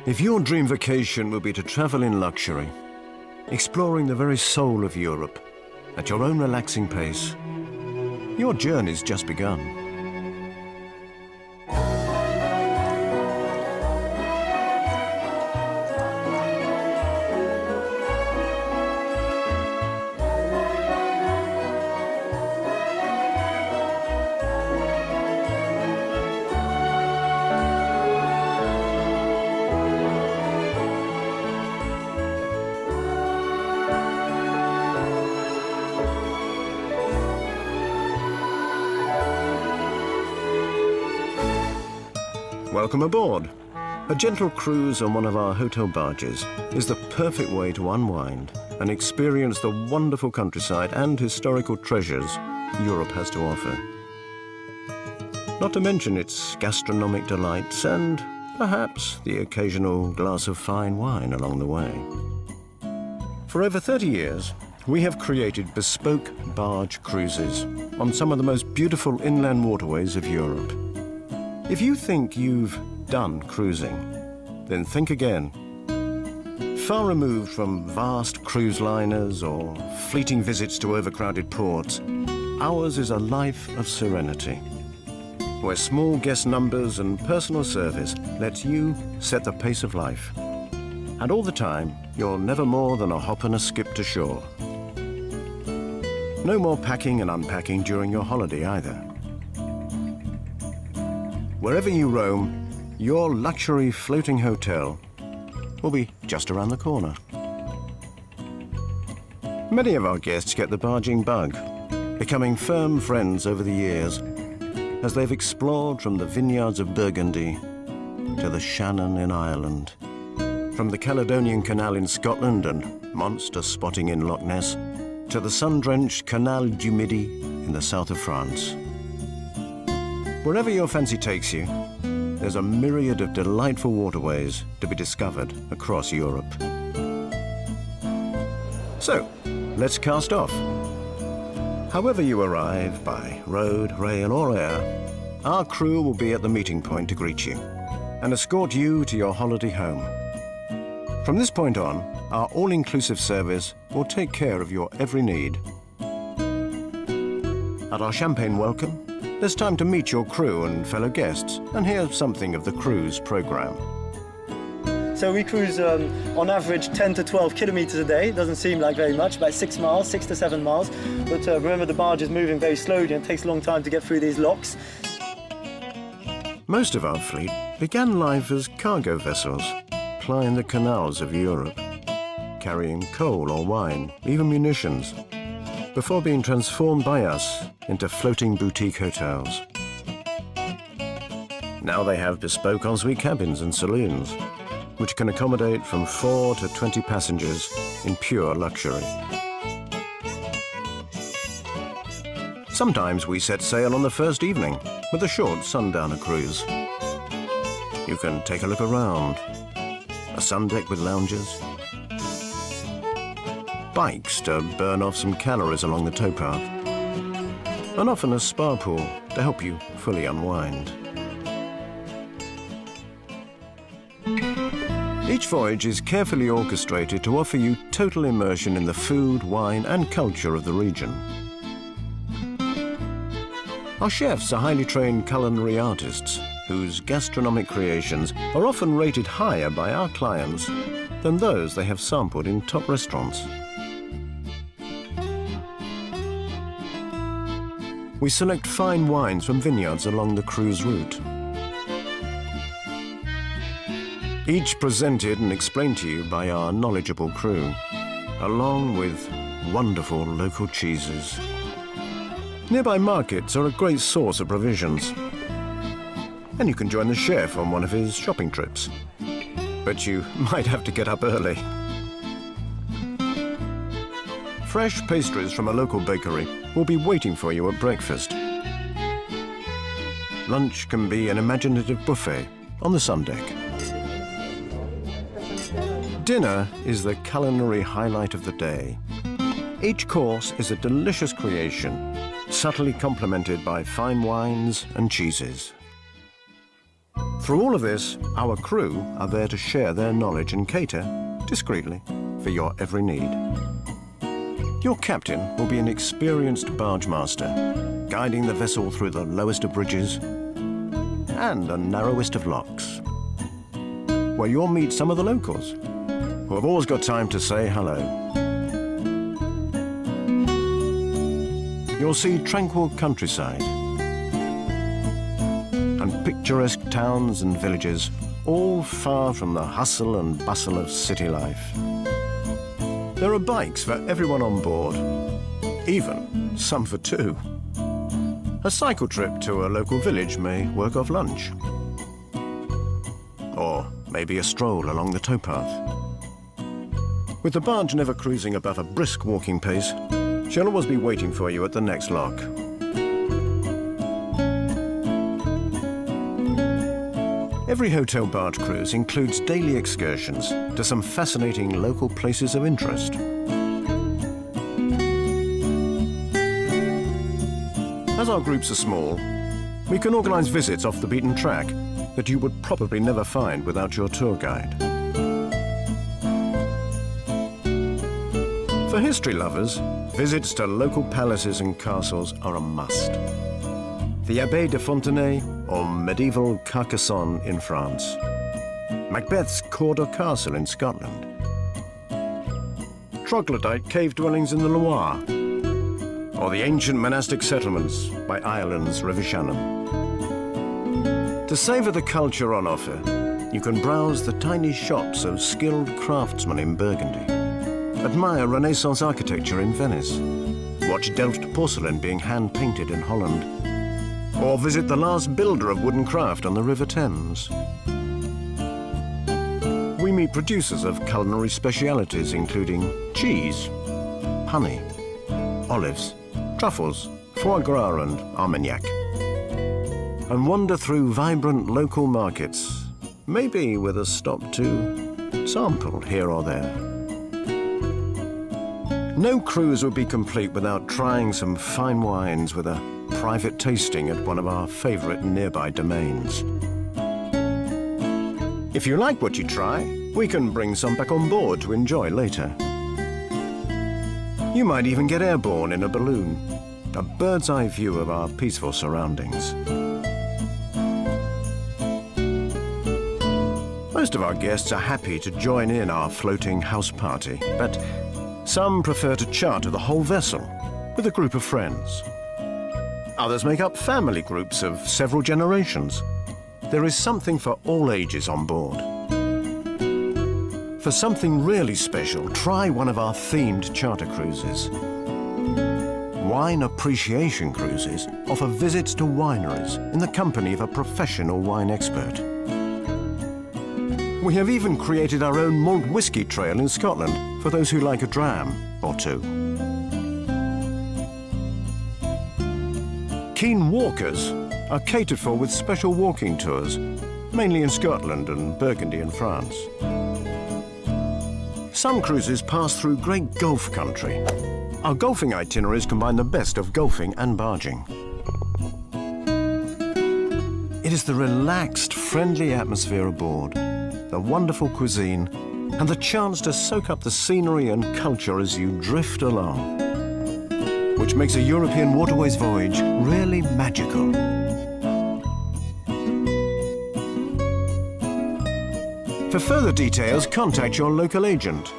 If your dream vacation will be to travel in luxury, exploring the very soul of Europe at your own relaxing pace, your journey's just begun. Welcome aboard. A gentle cruise on one of our hotel barges is the perfect way to unwind and experience the wonderful countryside and historical treasures Europe has to offer. Not to mention its gastronomic delights and perhaps the occasional glass of fine wine along the way. For over 30 years, we have created bespoke barge cruises on some of the most beautiful inland waterways of Europe. If you think you've done cruising, then think again. Far removed from vast cruise liners or fleeting visits to overcrowded ports, ours is a life of serenity, where small guest numbers and personal service lets you set the pace of life. And all the time, you're never more than a hop and a skip to shore. No more packing and unpacking during your holiday either. Wherever you roam, your luxury floating hotel will be just around the corner. Many of our guests get the barging bug, becoming firm friends over the years as they've explored from the vineyards of Burgundy to the Shannon in Ireland, from the Caledonian Canal in Scotland and monster spotting in Loch Ness to the sun-drenched Canal du Midi in the south of France. Wherever your fancy takes you, there's a myriad of delightful waterways to be discovered across Europe. So, let's cast off. However you arrive, by road, rail or air, our crew will be at the meeting point to greet you and escort you to your holiday home. From this point on, our all-inclusive service will take care of your every need. At our champagne welcome, there's time to meet your crew and fellow guests and hear something of the cruise program. So we cruise on average 10 to 12 kilometers a day. Doesn't seem like very much, about 6 miles, 6 to 7 miles. But remember, the barge is moving very slowly and it takes a long time to get through these locks. Most of our fleet began life as cargo vessels, plying the canals of Europe, carrying coal or wine, even munitions, before being transformed by us into floating boutique hotels. Now they have bespoke ensuite cabins and saloons, which can accommodate from 4 to 20 passengers in pure luxury. Sometimes we set sail on the first evening with a short sundowner cruise. You can take a look around. A sun deck with lounges, bikes to burn off some calories along the towpath, and often a spa pool to help you fully unwind. Each voyage is carefully orchestrated to offer you total immersion in the food, wine and culture of the region. Our chefs are highly trained culinary artists whose gastronomic creations are often rated higher by our clients than those they have sampled in top restaurants. We select fine wines from vineyards along the cruise route. Each presented and explained to you by our knowledgeable crew, along with wonderful local cheeses. Nearby markets are a great source of provisions, and you can join the chef on one of his shopping trips. But you might have to get up early. Fresh pastries from a local bakery will be waiting for you at breakfast. Lunch can be an imaginative buffet on the sun deck. Dinner is the culinary highlight of the day. Each course is a delicious creation, subtly complemented by fine wines and cheeses. Through all of this, our crew are there to share their knowledge and cater, discreetly, for your every need. Your captain will be an experienced barge master, guiding the vessel through the lowest of bridges and the narrowest of locks, where you'll meet some of the locals, who have always got time to say hello. You'll see tranquil countryside and picturesque towns and villages, all far from the hustle and bustle of city life. There are bikes for everyone on board, even some for two. A cycle trip to a local village may work off lunch. Or maybe a stroll along the towpath. With the barge never cruising above a brisk walking pace, she'll always be waiting for you at the next lock. Every hotel barge cruise includes daily excursions to some fascinating local places of interest. As our groups are small, we can organise visits off the beaten track that you would probably never find without your tour guide. For history lovers, visits to local palaces and castles are a must. The Abbaye de Fontenay or medieval Carcassonne in France, Macbeth's Cawdor Castle in Scotland, troglodyte cave dwellings in the Loire, or the ancient monastic settlements by Ireland's River Shannon. To savour the culture on offer, you can browse the tiny shops of skilled craftsmen in Burgundy, admire Renaissance architecture in Venice, watch Delft porcelain being hand-painted in Holland, or visit the last builder of wooden craft on the River Thames. We meet producers of culinary specialities including cheese, honey, olives, truffles, foie gras and armagnac, and wander through vibrant local markets, maybe with a stop to sample here or there. No cruise would be complete without trying some fine wines with a private tasting at one of our favourite nearby domains. If you like what you try, we can bring some back on board to enjoy later. You might even get airborne in a balloon, a bird's eye view of our peaceful surroundings. Most of our guests are happy to join in our floating house party, but some prefer to charter the whole vessel with a group of friends. Others make up family groups of several generations. There is something for all ages on board. For something really special, try one of our themed charter cruises. Wine appreciation cruises offer visits to wineries in the company of a professional wine expert. We have even created our own malt whisky trail in Scotland for those who like a dram or two. Keen walkers are catered for with special walking tours, mainly in Scotland and Burgundy in France. Some cruises pass through great Gulf country. Our golfing itineraries combine the best of golfing and barging. It is the relaxed, friendly atmosphere aboard, the wonderful cuisine, and the chance to soak up the scenery and culture as you drift along, which makes a European waterways voyage really magical. For further details, contact your local agent.